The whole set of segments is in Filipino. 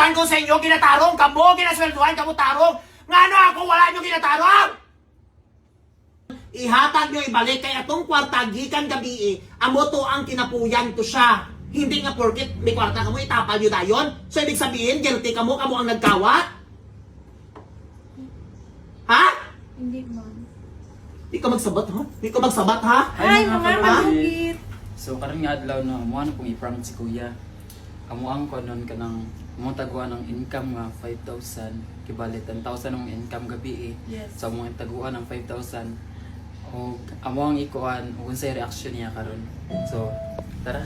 ginaswelduhan ko sa inyo, ginatarong kamo, ginaswelduhan kamo tarong. Ngano ako wala nyo ginatarong? Ihatag nyo ibalik kay atong kwarta gikan gabi amo to ang kinapuyan to siya. Hindi nga porket may kwarta kamo itapal nyo dayon. So ibig sabihin guilty kamo ang nagkawat? Ha? Hindi man. Di ka magsabat ha? Di ka magsabat ha? Ay, mga mga kalugit. malugit. So karon nga adlaw na amo ano pong i-prank si kuya. Amo ang kanon kanang mo taguan ng income nga 5,000 kibali 10,000 ang income gabi Yes. So amo ang taguan ng 5,000 o amo ang ikuan ug unsay reaction niya karon. So tara.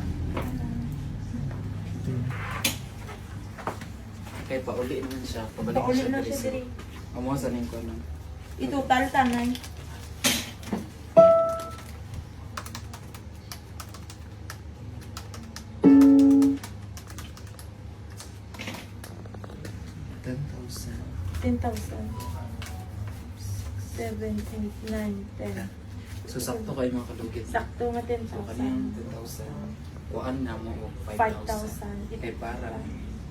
Okay, pauli naman siya. Pabalik Pauli na diri. siya diri. Amo sa ning kuan. Itotal tanay. $10,000. 10,000. 7, 8, 9, 10. So sakto kayo mga kalugit. Sakto nga So kaniyang 10,000. 10,000. Kuan na mo og 5,000. 5,000. Kay para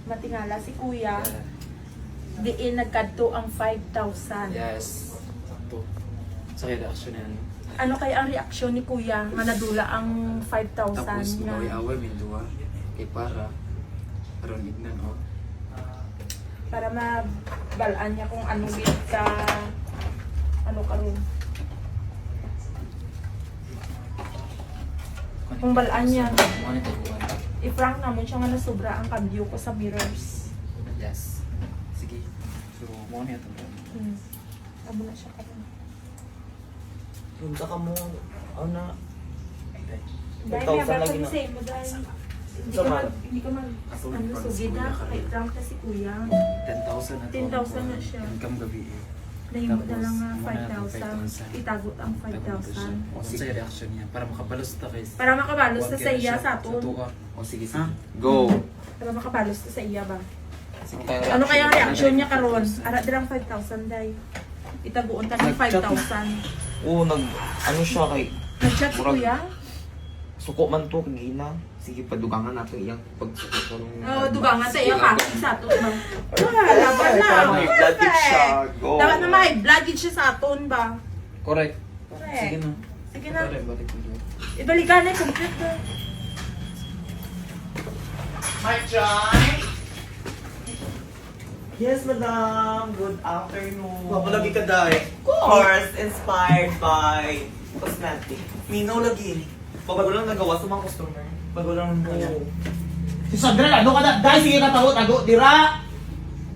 Matingala si kuya. Diin nagkadto ang 5,000. yes. Sakto. Sa kaya reaction niya. Ano kaya ang reaksyon ni kuya nga nadula ang 5,000 Tapos na away min duwa. Kay para aron ignan o. para mabalaan niya kung ano gid ka ano karon. Kung balaan niya, Ano taguan? i-prank naman siya nga nasobra ang cambio ko sa mirrors. Yes. Sige. So mo niya to. Abo na siya karon. Punta ka mo. Ano na? Dahil 5,000 nga ba lagi kung na. say mo dahil Sama. hindi ka mag ano sugid na kay prank ka si kuya. 10,000 na to. 10,000 na siya. Income gabi Nahimo na lang nga Tapos, 5,000. Itagot ang 5,000. O sige reaction niya para makabalos ta kay. Para makabalos ta sa iya sa aton. O sige sige. Go. Para makabalos ta sa iya ba. Sige. Ano kaya ang reaction niya karon? Ara dirang 5,000 day. Itaguon ta ng 5,000. Oo, ano siya kay Nag-chat si Murag- kuya? suko man to kagina. Sige, padugangan natin iyang pagsuko ko nung... Oh, dugangan sa iya ka. Sa aton ba? Laban na. Para may blooded siya. Go. Dapat na may blooded siya sa aton ba? Correct. Correct. Sige na. Sige na. Correct, balik mo dyan. Ibalikan na complete na. Mike John! Yes, madam. Good afternoon. Mapalagi ka dahil. Of course, inspired by cosmetic. Minaw lagi. Bago lang nagawa sa mga customer. Bago lang kaya. Oo. Si Sandra, ano ka na? Dahil sige ka tago, dira!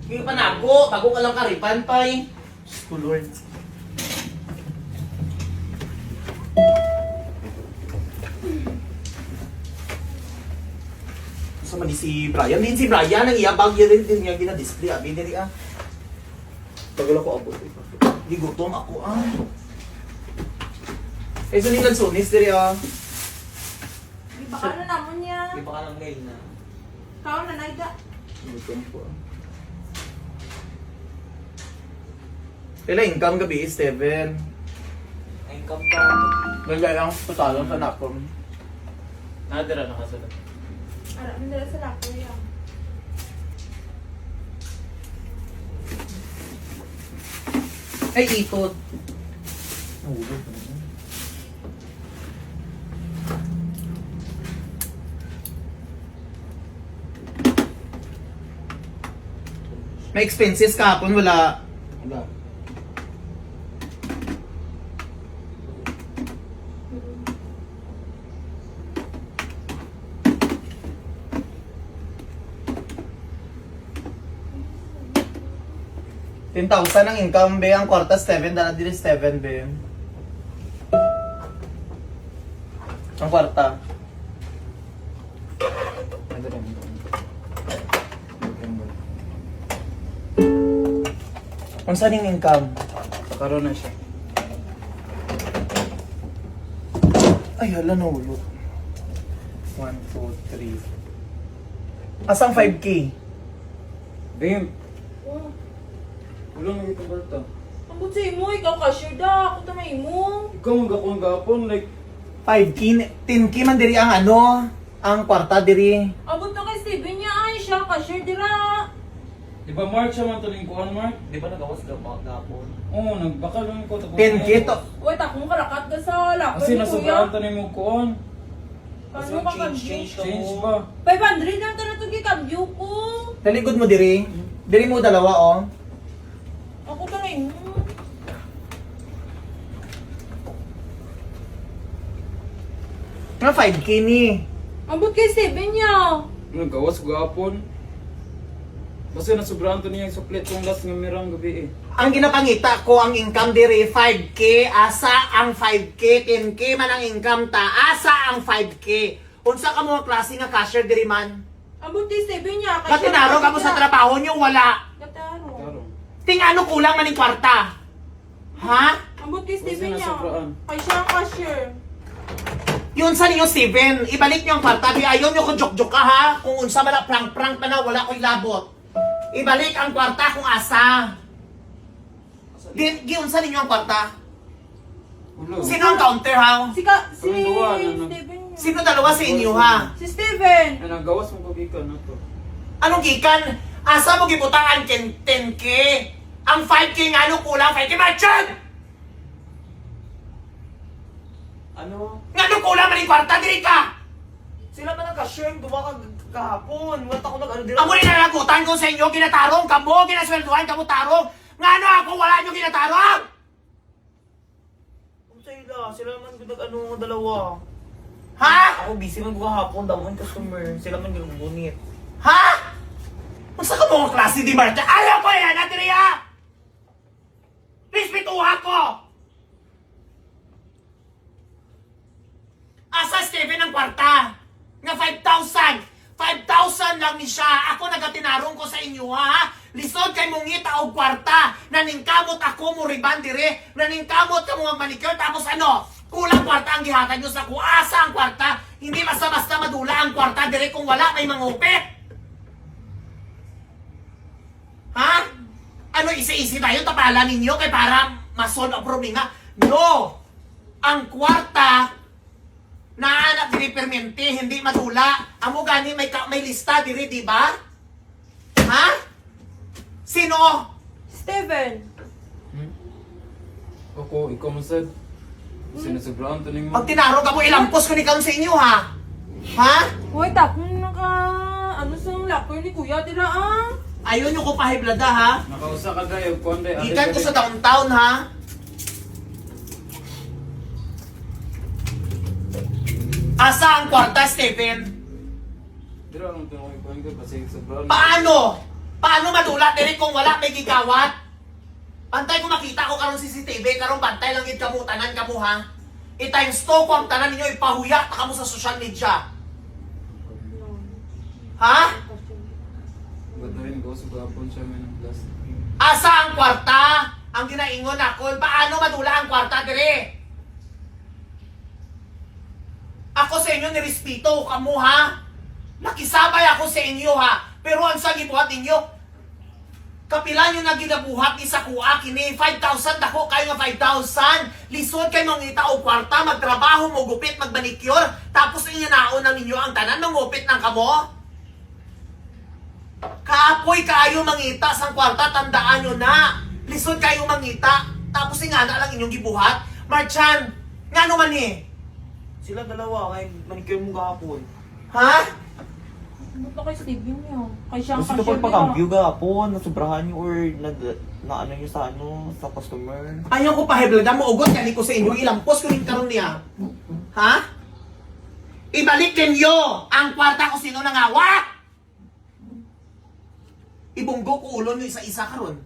Hindi pa nago, bago ka lang karipan pa eh. Diyos ko, Lord. Gusto man si Brian. Din si Brian, ang iyabag yun din niya gina-display. Abi, diri ah. Bago lang ko abot. Di gutom ako ah. Eh, so nilang sunis diri ah. Baka na namon niya. Di ba ka lang ngayon na? Kao na naida. Gutom po ah. Kailan income gabi is 7. Income ka. Naglalang patalon sa napon. Nadira na kasunod. Ara, nandala sa lako yan. Ay, ikot. Nahulog pa naman. May expenses kahapon, wala. Wala. $10,000 ang income, be. Ang kwarta 7, dala din 7, be. Ang kwarta. Nadira mo. Kung saan yung income? Karoon na siya. Ay, hala, nahulog. 1, 2, 3. Asang 5K? Babe, Oh, ulang na itong balta. ambot sa imo, ikaw cashier da. Ako tamay mo. Ikaw magkakong-gapon, like, 5K, 10K man diri ang ano, ang kwarta diri. Abot na kay Steven niya ay siya cashier dira. Di ba Mark siya man tuling kuan Mark? Di ba nagawas gapon? Oo, nagbakal lang ko. 10K to. Wait, akong kalakat ka sa lakay Kasi ni Kuya. nasobraan ta mo kuan. Paano ka change Change ba? 500 lang ka na ito kikambyo ko. Taligod mo diri. Diri mo dalawa oh. Ako to na yun. Nga 5K ni. Abot kay 7 niya. Nagawas gapon. Kasi nasobraan to niya yung suklet kong last nga mirang gabi eh. Ang ginapangita ko ang income diri 5K, asa ang 5K, 10K man ang income ta, asa ang 5K. Unsa ka mga klase nga cashier diri man? Abot kay 7 niya. Katinaro ka mo sa trabaho niyo wala. Kataro. Claro. Tingano kulang man ning kwarta. Ha? Abot kay 7 Kasi niya. nasobraan. Kay siya ang cashier. Yun sa ninyo Steven, ibalik niyo ang kwarta. Di ayaw niyo kung joke-joke ka ha. Kung unsa man na prank-prank pa na wala ko'y labot. Ibalik ang kwarta kung asa. Giunsa ninyo ang kwarta? Ulo. Sino ang counter ha? Si Ang duwa, ano? Steven niya. Sino dalawa sa inyo ha? Si Steven. Ay, nagawas mo gabi ka na to. Anong gikan? Asa mo gibutangan 10K? Ang 5K nga ano kulang? 5K Marchon! Ano? Nga ano kulang man yung kwarta? Diri ka! Sila man ang cashier, duwa ka kahapon. Wala ako nag-ano dira. Ako rin nalagutan ko sa inyo, ginatarong kamo, ginasweldohan kamo tarong. Nga ano ako, wala nyo ginatarong! Kung sila man nag-ano nga dalawa. Ha? Ako busy man ko kahapon, damo ang customer. Sila man gunit. Ha? Unsa ka mga klase di Marta? Ayaw ko yan, Adria! Respetuha ko! Asa Steven ang kwarta? Nga 5,000! 5,000 lang ni siya. Ako nagatinarong ko sa inyo ha. Lisod kay mong ngita og kwarta. Naningkamot ako mo riban dire. Naningkamot ka mga manicure tapos ano? Kulang kwarta ang gihatag nyo sa kuasa ang kwarta. Hindi basta-basta madula ang kwarta dire kung wala may mangupit. Ha? Ano isa-isi tayo tapalan ninyo kay para masolve ang problema? No! Ang kwarta naanak diri permente, hindi madula. Amo gani may lista diri, di ba? Ha? Sino? Steven. Ako, ikaw mo sad. Sinasobraan to ning Pag tinaro ka mo, ilampos ko ni karon sa inyo, ha? Ha? Wait, akong ano sa lakay ni Kuya. Tira ah. Ayaw nyo ko pahiblada, ha? Nakausa ka gayo, konde. Ikan ko sa downtown, ha? Asa ang kwarta, Stephen? Dira ang tunay ko ang kasi sobrang. Paano? Paano madula diri kung wala may gigawat? Bantay ko makita ko karon CCTV, karon bantay lang gid kamo tanan kamo ha. I-times 2 ko ang tanan ninyo ipahuya ta kamo sa social media. Ha? Ba't na rin ko sa gapon siya may ng plus. Asa ang kwarta? Ang ginaingon ako, paano madula ang kwarta diri? Ako sa inyo nirespeto kamo ha. Nakisabay ako sa inyo ha. Pero ang sa gibuhat ninyo, kapila nyo na ginabuhat ni sa kuha kini 5,000 dako kayo nga 5,000. Lisod kayo mangita o kwarta, magtrabaho mo gupit, magmanicure, tapos inganaon na ninyo ang tanan ng gupit ng kamo. Kaapoy kayo mangita sa kwarta, tandaan nyo na. Lisod kayo mangita, tapos ingana lang inyong gibuhat. Marchan, nga naman eh. Sila dalawa, kay manicure mo kahapon. Ha? Ba't na kay Steven niya? Kay siya ang Gusto cashier ko pagpakambyo gahapon, nasubrahan niyo or na ano niyo sa sa customer. Ayaw ko pahiblada mo, ugot kani ko sa inyo, ilampos ko rin karon niya. Ha? Ibalik ninyo ang kwarta ko sino nangawa! Ibunggo ko ulo nyo isa-isa karon.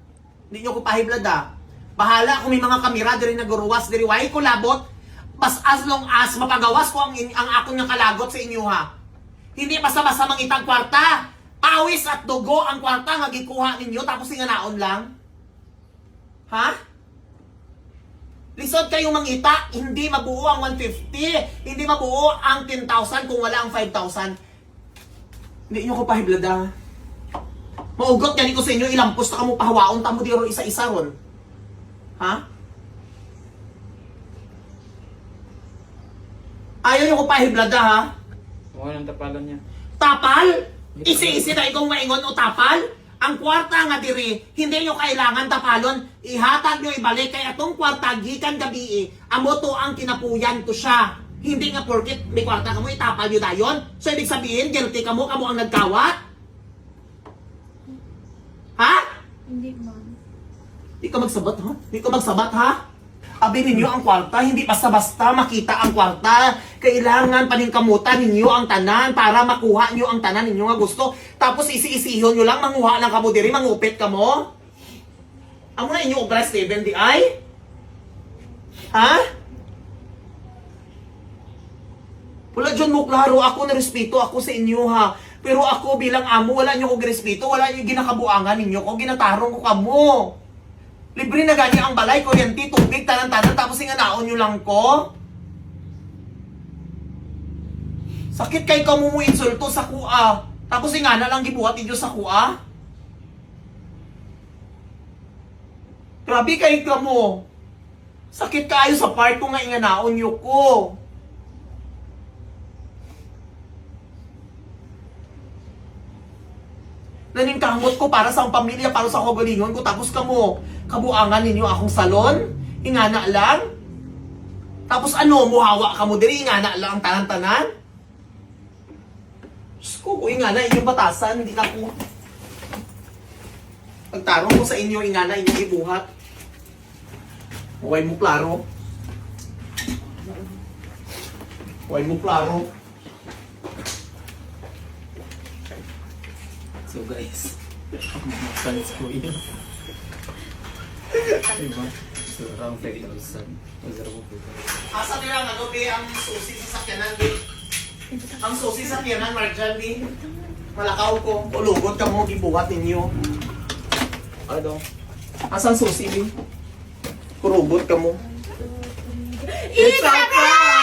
Hindi nyo ko pahiblada. Bahala kung may mga kamera diri naguruwas diri way ko labot. Bas as long as mapagawas ko ang akong nga kalagot sa inyo ha. Hindi basta-basta mangitang kwarta. Pawis at dugo ang kwarta nga gikuha ninyo tapos inganaon lang. Ha? Lisod kayong mangita, hindi mabuo ang 150, hindi mabuo ang 10,000 kung wala ang 5,000. Hindi nyo ko pahiblada. Maugot gani ko sa inyo, ilampos na kamo pahawaon tamo di ron isa-isa ron. Ha? Ayaw nyo ko pahiblada ha? Mukha ng tapalan niya. Tapal? Isi-isi na ikaw maingon o tapal? Ang kwarta nga diri, hindi nyo kailangan tapalon, ihatag nyo ibalik kay atong kwarta gikan gabi amo to ang kinapuyan to siya. Hindi nga porket may kwarta kamo itapal nyo dayon. So ibig sabihin, guilty kamo ang nagkawat? Ha? Hindi man. Di ka magsabat ha? Di ka magsabat ha? Abi ninyo ang kwarta, hindi basta-basta makita ang kwarta. Kailangan paningkamutan ninyo ang tanan para makuha nyo ang tanan ninyo nga gusto. Tapos isi-isihon nyo lang, manguha lang kamo diri, mangupit kamo. Amo na inyo obra Steven di ay? Ha? Wala dyan mo klaro, ako narespeto ako sa inyo ha. Pero ako bilang amo, wala nyo kong respeto, wala nyo ginakabuangan ninyo ko, ginatarong ko kamo. Libre na gani ang balay, kuryente, tubig, tanan-tanan, tapos inganaon nyo lang ko. Sakit kay ka mo insulto sa kuha. Tapos ingana lang gibuhat ninyo sa kuha. Grabe kay ka mo. Sakit kayo sa part ko nga inganaon nyo ko. Naningkamot ko para sa akong pamilya, para sa kagalingon ko, tapos kamo, kabuangan ninyo akong salon, ingana lang. Tapos ano, muhawa ka mo diri, ingana lang ang tanan-tanan. Diyos ko, ingana inyong batasan, hindi na po. Pagtarong ko sa inyo, ingana inyong ibuhat. Huwag mo klaro. Huwag mo klaro. So guys, fans ko yun. Diba? So around 5,000. Asa nila nga be ang susi sa sakyanan be? Ang susi sa sakyanan, Marjan be? Malakaw ko, ulugot ka mo, gibuhat ninyo. Ano? Asa ang susi be? Kurugot ka mo. It's a prank!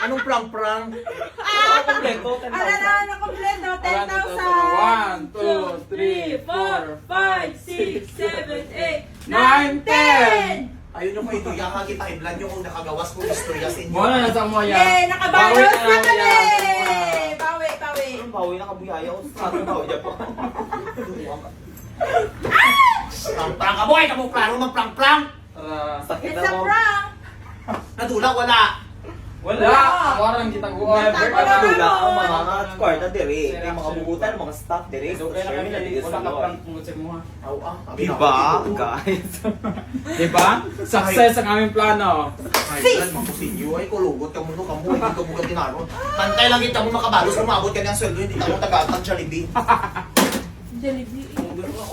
Anong prank-prank? Ano na, kompleto, 10,000! 1, 2, 3, 4, 5, 6, 7, 8, 9, 10! Ayun yung kayo, tuya ka, kita iblan nyo kung nakagawas ko istorya sa inyo. Muna na sa mo ya. Yay! Nakabalos na kami! Bawi, bawi! Ang bawi na kabuyaya ko sa ating bawi dyan pa. Prank-prank ka boy, kamo klaro mag-prank-prank. Sakit It's na a mo. prank! Nadula, wala. Wala! Warang kita guwan. Never ka madula ang mga kwarta diri. May mga bubutan, mga staff diri. So kaya na kami nalilis sa kaprank mo sa mo ha. Aw, Diba, guys? Diba? Success ang aming plano. Ay, mapusinyo ay kulugot ka mo no kamo, hindi ka mo katinaro. Pantay lang kita mo makabalos, umabot ka ng sweldo, hindi ka mo tagatang Jollibee. Jollibee.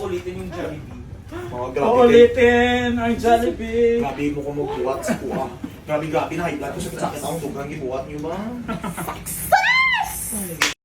Ulitin yung Jollibee. Mga Uulitin ang Jollibee. Grabe mo ko magbuhat sa kuha. Grabe, na high blood ko, sakit-sakit akong dugang gibuhat niyo ba?